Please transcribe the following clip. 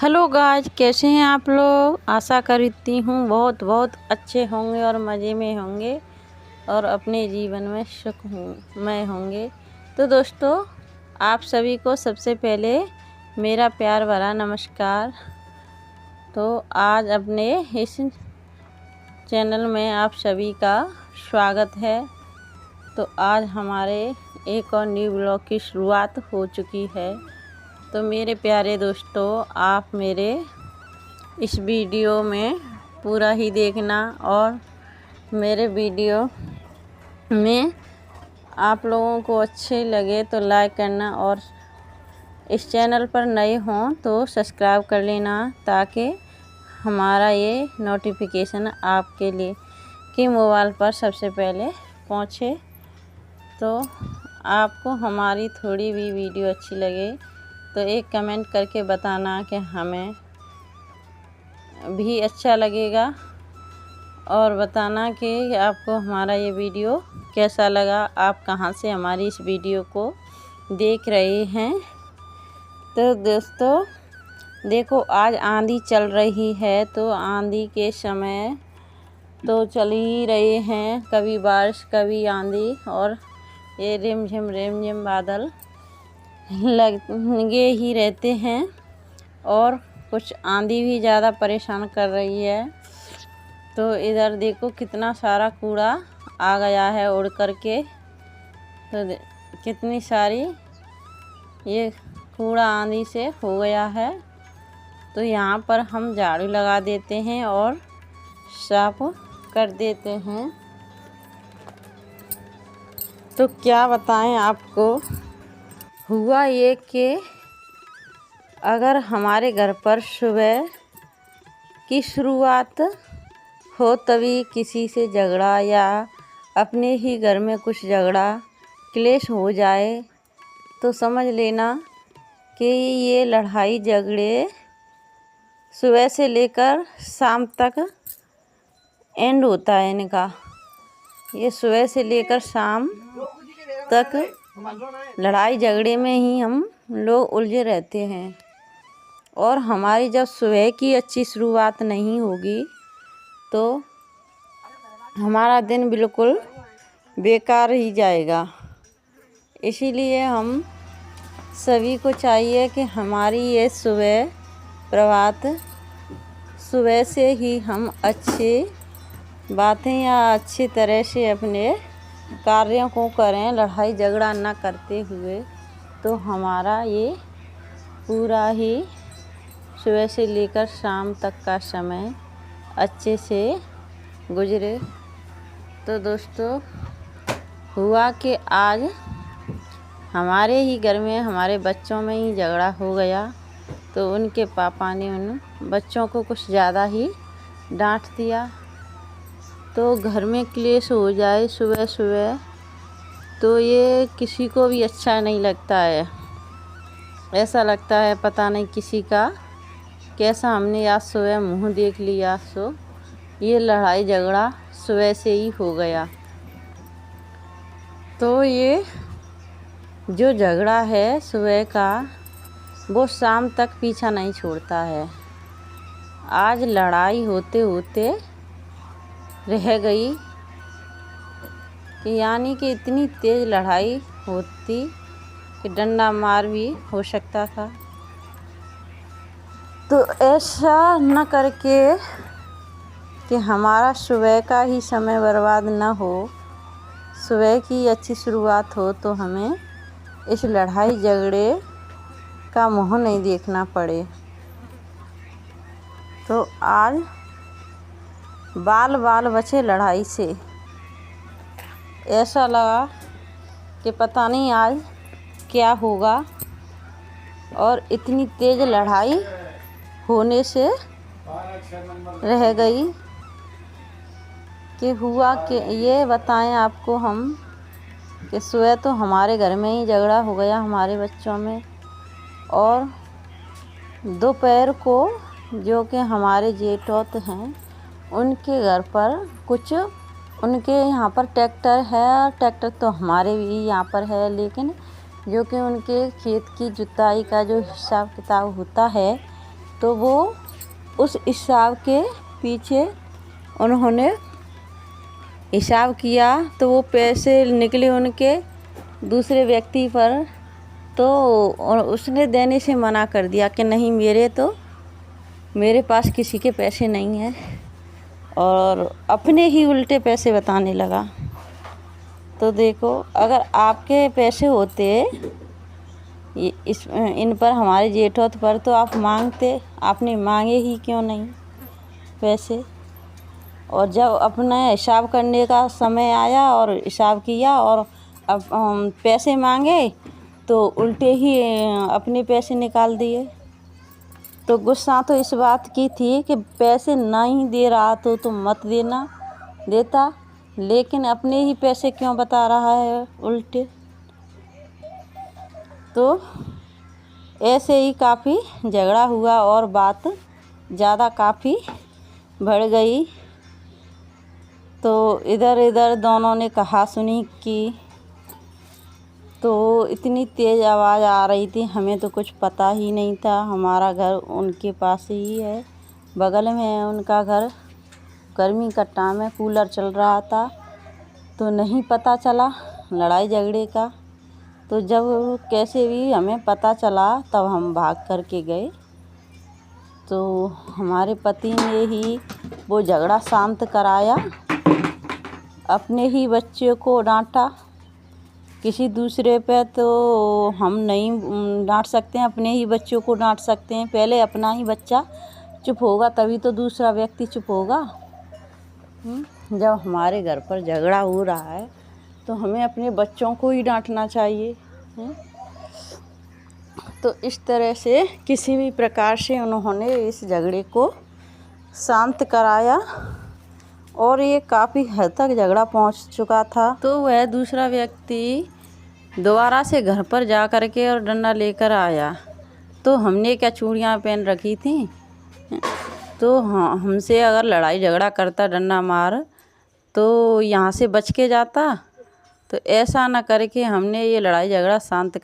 Hello guys, कैसे हैं आप लोग। आशा करती हूँ बहुत बहुत अच्छे होंगे और मज़े में होंगे और अपने जीवन में सुखमय होंगे। तो दोस्तों, आप सभी को सबसे पहले मेरा प्यार भरा नमस्कार। तो आज अपने इस चैनल में आप सभी का स्वागत है। तो आज हमारे एक और न्यू ब्लॉग की शुरुआत हो चुकी है। तो मेरे प्यारे दोस्तों, आप मेरे इस वीडियो में पूरा ही देखना और मेरे वीडियो में आप लोगों को अच्छे लगे तो लाइक करना और इस चैनल पर नए हों तो सब्सक्राइब कर लेना, ताकि हमारा ये नोटिफिकेशन आपके लिए कि मोबाइल पर सबसे पहले पहुँचे। तो आपको हमारी थोड़ी भी वीडियो अच्छी लगे तो एक कमेंट करके बताना कि हमें भी अच्छा लगेगा, और बताना कि आपको हमारा ये वीडियो कैसा लगा, आप कहाँ से हमारी इस वीडियो को देख रहे हैं। तो दोस्तों देखो, आज आंधी चल रही है। तो आंधी के समय तो चल ही रहे हैं, कभी बारिश कभी आंधी, और ये रिमझिम बादल लगे ही रहते हैं। और कुछ आंधी भी ज़्यादा परेशान कर रही है। तो इधर देखो कितना सारा कूड़ा आ गया है उड़ कर के। तो कितनी सारी ये कूड़ा आंधी से हो गया है। तो यहाँ पर हम झाड़ू लगा देते हैं और साफ कर देते हैं। तो क्या बताएं आपको, हुआ ये कि अगर हमारे घर पर सुबह की शुरुआत हो तभी किसी से झगड़ा या अपने ही घर में कुछ झगड़ा क्लेश हो जाए तो समझ लेना कि ये लड़ाई झगड़े सुबह से लेकर शाम तक एंड होता है इनका। ये सुबह से लेकर शाम तक लड़ाई झगड़े में ही हम लोग उलझे रहते हैं। और हमारी जब सुबह की अच्छी शुरुआत नहीं होगी तो हमारा दिन बिल्कुल बेकार ही जाएगा। इसीलिए हम सभी को चाहिए कि हमारी ये सुबह प्रभात सुबह से ही हम अच्छी बातें या अच्छी तरह से अपने कार्यों को करें, लड़ाई झगड़ा ना करते हुए। तो हमारा ये पूरा ही सुबह से लेकर शाम तक का समय अच्छे से गुजरे। तो दोस्तों, हुआ कि आज हमारे ही घर में हमारे बच्चों में ही झगड़ा हो गया। तो उनके पापा ने उन बच्चों को कुछ ज़्यादा ही डांट दिया। तो घर में क्लेश हो जाए सुबह सुबह तो ये किसी को भी अच्छा नहीं लगता है। ऐसा लगता है पता नहीं किसी का कैसा हमने आज सुबह मुँह देख लिया। सो ये लड़ाई झगड़ा सुबह से ही हो गया। तो ये जो झगड़ा है सुबह का वो शाम तक पीछा नहीं छोड़ता है। आज लड़ाई होते होते रह गई कि यानी कि इतनी तेज़ लड़ाई होती कि डंडा मार भी हो सकता था। तो ऐसा न करके कि हमारा सुबह का ही समय बर्बाद न हो, सुबह की अच्छी शुरुआत हो, तो हमें इस लड़ाई झगड़े का मुँह नहीं देखना पड़े। तो आज बाल बचे लड़ाई से। ऐसा लगा कि पता नहीं आज क्या होगा। और इतनी तेज़ लड़ाई होने से रह गई कि हुआ कि ये बताएं आपको हम कि सुबह तो हमारे घर में ही झगड़ा हो गया हमारे बच्चों में। और दोपहर को जो कि हमारे जेठौत हैं उनके घर पर कुछ उनके यहाँ पर ट्रैक्टर है। ट्रैक्टर तो हमारे भी यहाँ पर है, लेकिन जो कि उनके खेत की जुताई का जो हिसाब किताब होता है तो वो उस हिसाब के पीछे उन्होंने हिसाब किया तो वो पैसे निकले उनके दूसरे व्यक्ति पर, तो उसने देने से मना कर दिया कि नहीं, मेरे पास किसी के पैसे नहीं हैं, और अपने ही उल्टे पैसे बताने लगा। तो देखो, अगर आपके पैसे होते इन पर, हमारे जेठौत पर, तो आप मांगते, आपने मांगे ही क्यों नहीं पैसे। और जब अपना हिसाब करने का समय आया और हिसाब किया और अब पैसे मांगे तो उल्टे ही अपने पैसे निकाल दिए। तो गुस्सा तो इस बात की थी कि पैसे नहीं दे रहा तो तुम मत देता, लेकिन अपने ही पैसे क्यों बता रहा है उल्टे। तो ऐसे ही काफ़ी झगड़ा हुआ और बात ज़्यादा काफ़ी बढ़ गई। तो इधर इधर दोनों ने कहा सुनी की, तो इतनी तेज़ आवाज़ आ रही थी, हमें तो कुछ पता ही नहीं था। हमारा घर उनके पास ही है, बगल में है उनका घर। गर्मी का टाइम है, कूलर चल रहा था, तो नहीं पता चला लड़ाई झगड़े का। तो जब कैसे भी हमें पता चला तब हम भाग करके गए। तो हमारे पति ने ही वो झगड़ा शांत कराया, अपने ही बच्चे को डांटा। किसी दूसरे पे तो हम नहीं डांट सकते हैं, अपने ही बच्चों को डांट सकते हैं। पहले अपना ही बच्चा चुप होगा तभी तो दूसरा व्यक्ति चुप होगा। जब हमारे घर पर झगड़ा हो रहा है तो हमें अपने बच्चों को ही डांटना चाहिए। तो इस तरह से किसी भी प्रकार से उन्होंने इस झगड़े को शांत कराया, और ये काफ़ी हद तक झगड़ा पहुंच चुका था। तो वह दूसरा व्यक्ति दोबारा से घर पर जा कर के और डंडा लेकर आया। तो हमने क्या चूड़ियाँ पहन रखी थी, तो हाँ, हमसे अगर लड़ाई झगड़ा करता, डंडा मार, तो यहाँ से बच के जाता। तो ऐसा ना करके हमने ये लड़ाई झगड़ा शांत कर